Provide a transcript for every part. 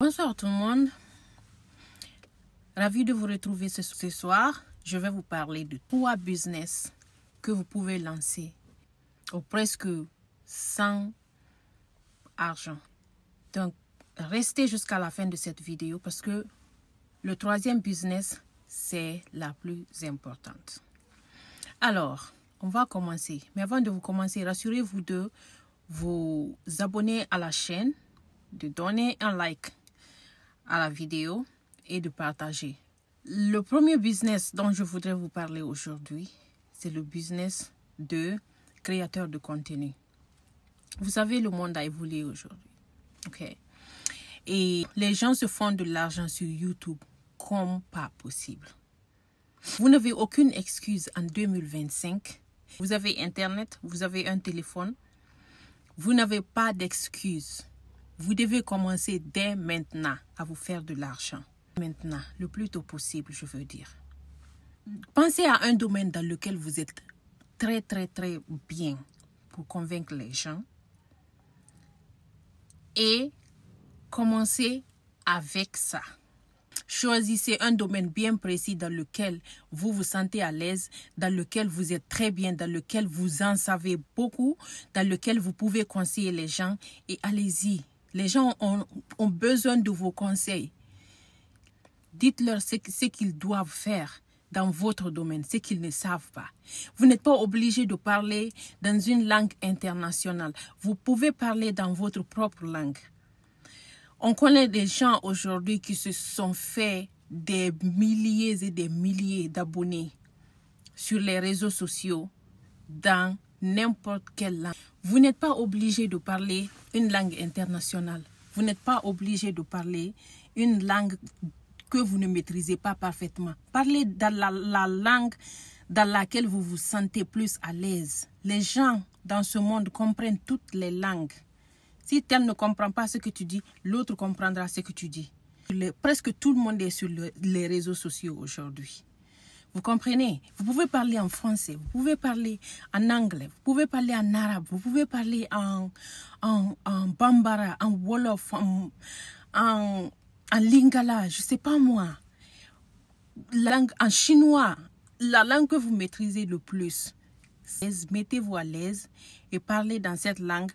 Bonsoir tout le monde, ravi de vous retrouver ce soir. Je vais vous parler de 3 business que vous pouvez lancer au presque sans argent. Donc, restez jusqu'à la fin de cette vidéo parce que le 3e business, c'est la plus importante. Alors, on va commencer. Mais avant de vous commencer, rassurez-vous de vous abonner à la chaîne, de donner un like à la vidéo et de partager. Le premier business dont je voudrais vous parler aujourd'hui, c'est le business de créateur de contenu. Vous savez, le monde a évolué aujourd'hui. OK? Et les gens se font de l'argent sur YouTube comme pas possible. Vous n'avez aucune excuse en 2025. Vous avez Internet, vous avez un téléphone. Vous n'avez pas d'excuse. Vous devez commencer dès maintenant à vous faire de l'argent. Maintenant, le plus tôt possible, je veux dire. Pensez à un domaine dans lequel vous êtes très bien pour convaincre les gens. Et commencez avec ça. Choisissez un domaine bien précis dans lequel vous vous sentez à l'aise, dans lequel vous êtes très bien, dans lequel vous en savez beaucoup, dans lequel vous pouvez conseiller les gens et allez-y. Les gens ont besoin de vos conseils. Dites-leur ce qu'ils doivent faire dans votre domaine, ce qu'ils ne savent pas. Vous n'êtes pas obligé de parler dans une langue internationale. Vous pouvez parler dans votre propre langue. On connaît des gens aujourd'hui qui se sont fait des milliers et des milliers d'abonnés sur les réseaux sociaux dans n'importe quelle langue. Vous n'êtes pas obligé de parler une langue internationale. Vous n'êtes pas obligé de parler une langue que vous ne maîtrisez pas parfaitement. Parlez dans la langue dans laquelle vous vous sentez plus à l'aise. Les gens dans ce monde comprennent toutes les langues. Si tel ne comprend pas ce que tu dis, l'autre comprendra ce que tu dis. Presque tout le monde est sur les réseaux sociaux aujourd'hui. Vous comprenez? Vous pouvez parler en français, vous pouvez parler en anglais, vous pouvez parler en arabe, vous pouvez parler en bambara, en wolof, en lingala, je ne sais pas moi. En chinois, la langue que vous maîtrisez le plus. Mettez-vous à l'aise et parlez dans cette langue.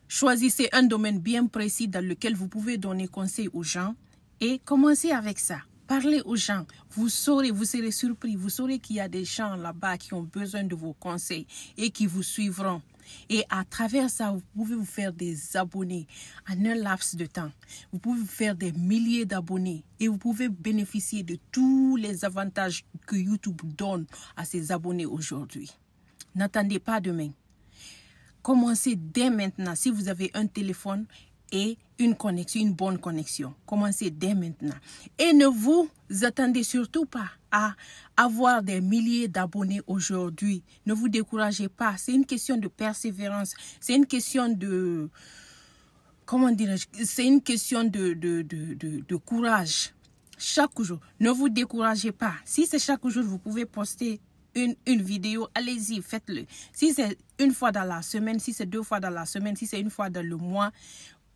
Choisissez un domaine bien précis dans lequel vous pouvez donner conseil aux gens et commencez avec ça. Parlez aux gens, vous serez surpris, vous saurez qu'il y a des gens là-bas qui ont besoin de vos conseils et qui vous suivront. Et à travers ça, vous pouvez vous faire des abonnés en un laps de temps. Vous pouvez vous faire des milliers d'abonnés et vous pouvez bénéficier de tous les avantages que YouTube donne à ses abonnés aujourd'hui. N'attendez pas demain. Commencez dès maintenant si vous avez un téléphone et une bonne connexion. Commencez dès maintenant. Et ne vous attendez surtout pas à avoir des milliers d'abonnés aujourd'hui. Ne vous découragez pas. C'est une question de persévérance. C'est une question de... Comment dirais-je? C'est une question de courage. Chaque jour, ne vous découragez pas. Si c'est chaque jour, vous pouvez poster une vidéo, allez-y, faites-le. Si c'est une fois dans la semaine, si c'est 2 fois dans la semaine, si c'est une fois dans le mois,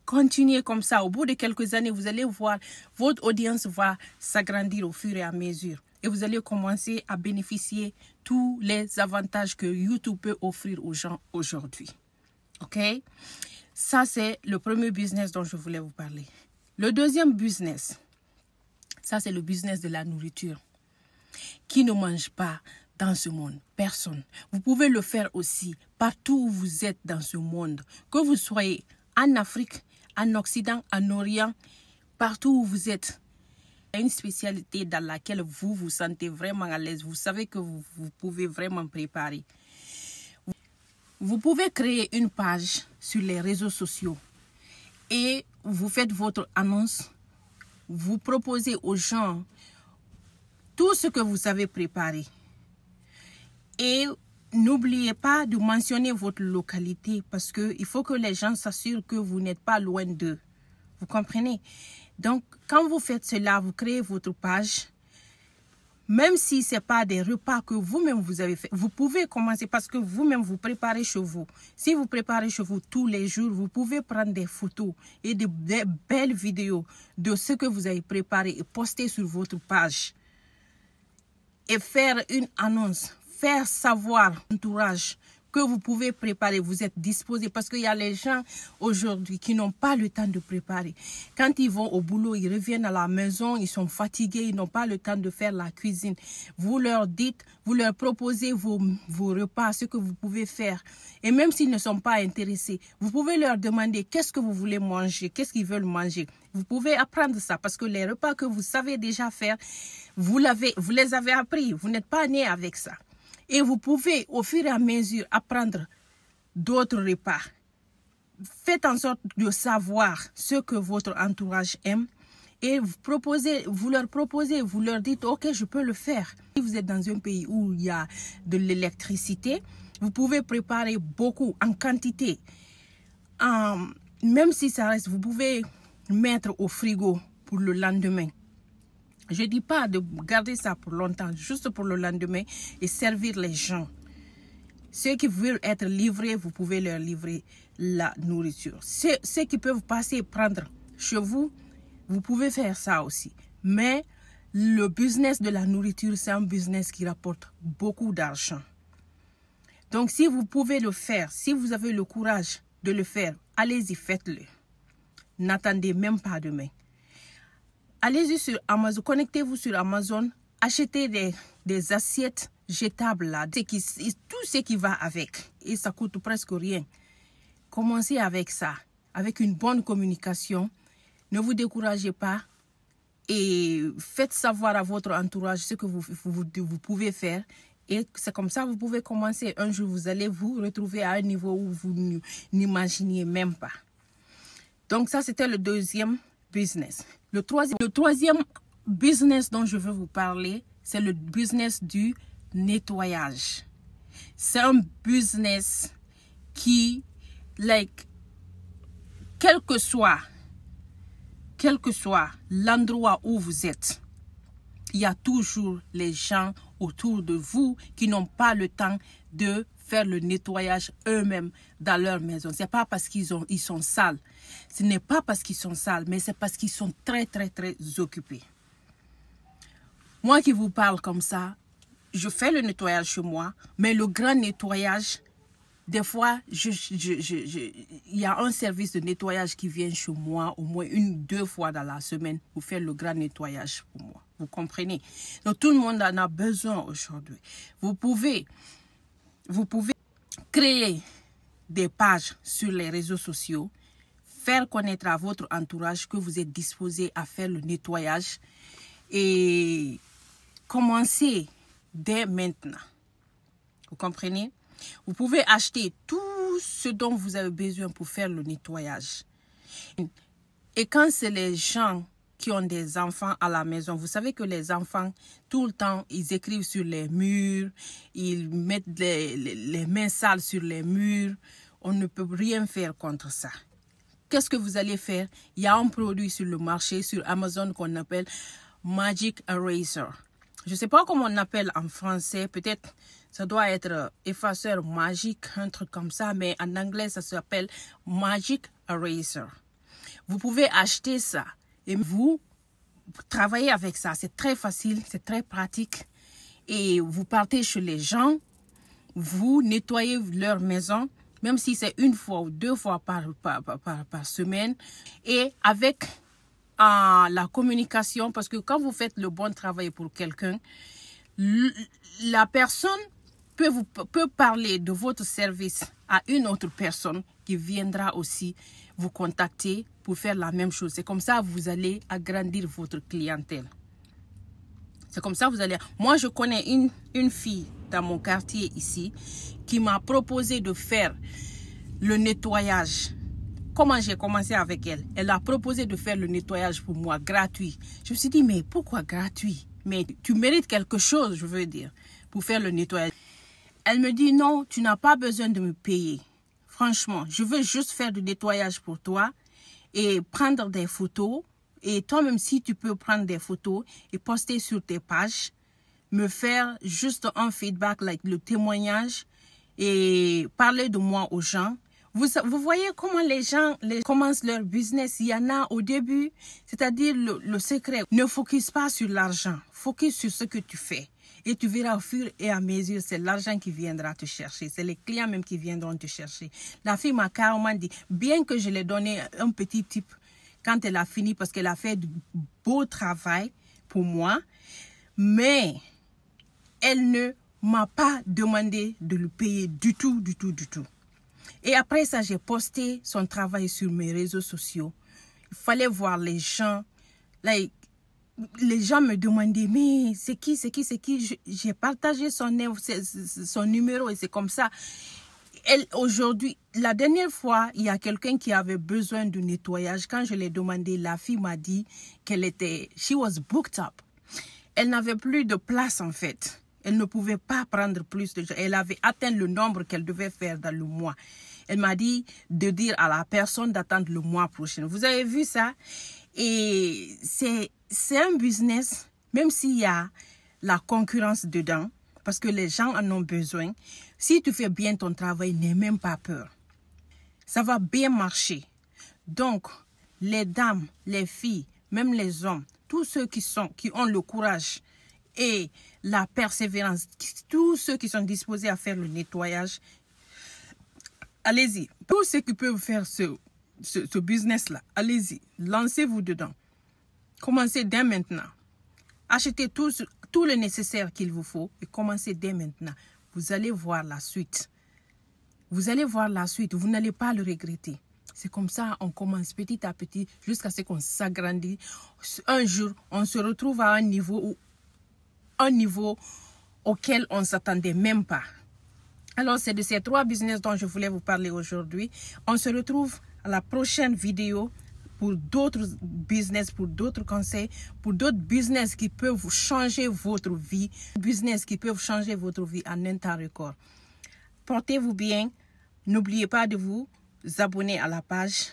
continuez comme ça. Au bout de quelques années, vous allez voir, votre audience va s'agrandir au fur et à mesure. Et vous allez commencer à bénéficier tous les avantages que YouTube peut offrir aux gens aujourd'hui. OK? Ça, c'est le premier business dont je voulais vous parler. Le deuxième business, ça, c'est le business de la nourriture. Qui ne mange pas dans ce monde? Personne. Vous pouvez le faire aussi partout où vous êtes dans ce monde. Que vous soyez en Afrique, en Occident, en Orient, partout où vous êtes. Il y a une spécialité dans laquelle vous vous sentez vraiment à l'aise. Vous savez que vous pouvez vraiment préparer. Vous pouvez créer une page sur les réseaux sociaux et vous faites votre annonce. Vous proposez aux gens tout ce que vous savez préparer. Et n'oubliez pas de mentionner votre localité parce qu'il faut que les gens s'assurent que vous n'êtes pas loin d'eux. Vous comprenez? Donc, quand vous faites cela, vous créez votre page, Même si ce n'est pas des repas que vous-même vous avez fait, vous pouvez commencer parce que vous-même vous préparez chez vous. Si vous préparez chez vous tous les jours, vous pouvez prendre des photos et des belles vidéos de ce que vous avez préparé et poster sur votre page. Et faire une annonce, faire savoir à l'entourage que vous pouvez préparer, vous êtes disposé. Parce qu'il y a les gens aujourd'hui qui n'ont pas le temps de préparer. Quand ils vont au boulot, ils reviennent à la maison, ils sont fatigués, ils n'ont pas le temps de faire la cuisine. Vous leur dites, vous leur proposez vos repas, ce que vous pouvez faire. Et même s'ils ne sont pas intéressés, vous pouvez leur demander qu'est-ce que vous voulez manger, qu'est-ce qu'ils veulent manger. Vous pouvez apprendre ça parce que les repas que vous savez déjà faire, vous les avez appris. Vous n'êtes pas né avec ça. Et vous pouvez, au fur et à mesure, apprendre d'autres repas. Faites en sorte de savoir ce que votre entourage aime et vous leur dites, ok, je peux le faire. Si vous êtes dans un pays où il y a de l'électricité, vous pouvez préparer beaucoup en quantité. Même si ça reste, vous pouvez mettre au frigo pour le lendemain. Je ne dis pas de garder ça pour longtemps, juste pour le lendemain et servir les gens. Ceux qui veulent être livrés, vous pouvez leur livrer la nourriture. Ceux qui peuvent passer et prendre chez vous, vous pouvez faire ça aussi. Mais le business de la nourriture, c'est un business qui rapporte beaucoup d'argent. Donc, si vous pouvez le faire, si vous avez le courage de le faire, allez-y, faites-le. N'attendez même pas demain. Allez-y sur Amazon, connectez-vous sur Amazon, achetez des assiettes jetables là, tout ce qui va avec. Et ça coûte presque rien. Commencez avec ça, avec une bonne communication. Ne vous découragez pas et faites savoir à votre entourage ce que vous pouvez faire. Et c'est comme ça que vous pouvez commencer. Un jour, vous allez vous retrouver à un niveau où vous n'imaginiez même pas. Donc ça, c'était le deuxième business. Le troisième business dont je veux vous parler, c'est le business du nettoyage. C'est un business qui, quel que soit l'endroit où vous êtes, il y a toujours les gens autour de vous qui n'ont pas le temps de faire le nettoyage eux-mêmes dans leur maison. Ce n'est pas parce qu'ils sont sales. Ce n'est pas parce qu'ils sont sales, mais c'est parce qu'ils sont très, très, très occupés. Moi qui vous parle comme ça, je fais le nettoyage chez moi, mais le grand nettoyage, des fois, il y a un service de nettoyage qui vient chez moi au moins 1-2 fois dans la semaine pour faire le grand nettoyage pour moi. Vous comprenez? Donc, tout le monde en a besoin aujourd'hui. Vous pouvez créer des pages sur les réseaux sociaux, faire connaître à votre entourage que vous êtes disposé à faire le nettoyage et commencer dès maintenant. Vous comprenez? Vous pouvez acheter tout ce dont vous avez besoin pour faire le nettoyage. Et quand c'est les gens qui ont des enfants à la maison, vous savez que les enfants, tout le temps, ils écrivent sur les murs, ils mettent les mains sales sur les murs. On ne peut rien faire contre ça. Qu'est-ce que vous allez faire? Il y a un produit sur le marché, sur Amazon, qu'on appelle Magic Eraser. Je ne sais pas comment on appelle en français. Peut-être ça doit être effaceur magique, un truc comme ça. Mais en anglais, ça s'appelle Magic Eraser. Vous pouvez acheter ça et vous travaillez avec ça. C'est très facile, c'est très pratique. Et vous partez chez les gens, vous nettoyez leur maison, même si c'est 1 fois ou 2 fois par semaine. Et avec la communication, parce que quand vous faites le bon travail pour quelqu'un, la personne peut parler de votre service à une autre personne qui viendra aussi vous contacter pour faire la même chose. C'est comme ça que vous allez agrandir votre clientèle. C'est comme ça que vous allez... Moi, je connais une fille dans mon quartier ici qui m'a proposé de faire le nettoyage. Comment j'ai commencé avec elle? Elle a proposé de faire le nettoyage pour moi, gratuit. Je me suis dit, mais pourquoi gratuit? Mais tu mérites quelque chose, je veux dire, pour faire le nettoyage. Elle me dit, non, tu n'as pas besoin de me payer. Franchement, je veux juste faire du nettoyage pour toi et prendre des photos. Et toi-même, si tu peux prendre des photos et poster sur tes pages, me faire juste un feedback, like le témoignage, et parler de moi aux gens. Vous voyez comment les gens commencent leur business. Il y en a au début, c'est-à-dire le secret. Ne focus pas sur l'argent, focus sur ce que tu fais. Et tu verras au fur et à mesure, c'est l'argent qui viendra te chercher. C'est les clients même qui viendront te chercher. La fille m'a carrément dit, bien que je lui ai donné un petit tip quand elle a fini, parce qu'elle a fait du beau travail pour moi, mais elle ne m'a pas demandé de le payer du tout. Et après ça, j'ai posté son travail sur mes réseaux sociaux. Il fallait voir les gens. Like, les gens me demandaient, mais c'est qui? J'ai partagé son numéro et c'est comme ça. Aujourd'hui, la dernière fois, il y a quelqu'un qui avait besoin de nettoyage. Quand je l'ai demandé, la fille m'a dit she was booked up. Elle n'avait plus de place en fait. Elle ne pouvait pas prendre plus de gens. Elle avait atteint le nombre qu'elle devait faire dans le mois. Elle m'a dit de dire à la personne d'attendre le mois prochain. Vous avez vu ça? Et c'est un business, même s'il y a la concurrence dedans, parce que les gens en ont besoin. Si tu fais bien ton travail, n'aie même pas peur. Ça va bien marcher. Donc, les dames, les filles, même les hommes, tous ceux qui ont le courage et la persévérance, tous ceux qui sont disposés à faire le nettoyage, allez-y. Tous ceux qui peuvent faire ce business-là, allez-y. Lancez-vous dedans. Commencez dès maintenant. Achetez tout le nécessaire qu'il vous faut et commencez dès maintenant. Vous allez voir la suite. Vous allez voir la suite. Vous n'allez pas le regretter. C'est comme ça, on commence petit à petit jusqu'à ce qu'on s'agrandit. Un jour, on se retrouve à un niveau auquel on ne s'attendait même pas. Alors, c'est de ces 3 business dont je voulais vous parler aujourd'hui. On se retrouve à la prochaine vidéo pour d'autres business, pour d'autres conseils, pour d'autres business qui peuvent changer votre vie. Business qui peuvent changer votre vie en un temps record. Portez-vous bien. N'oubliez pas de vous abonner à la page.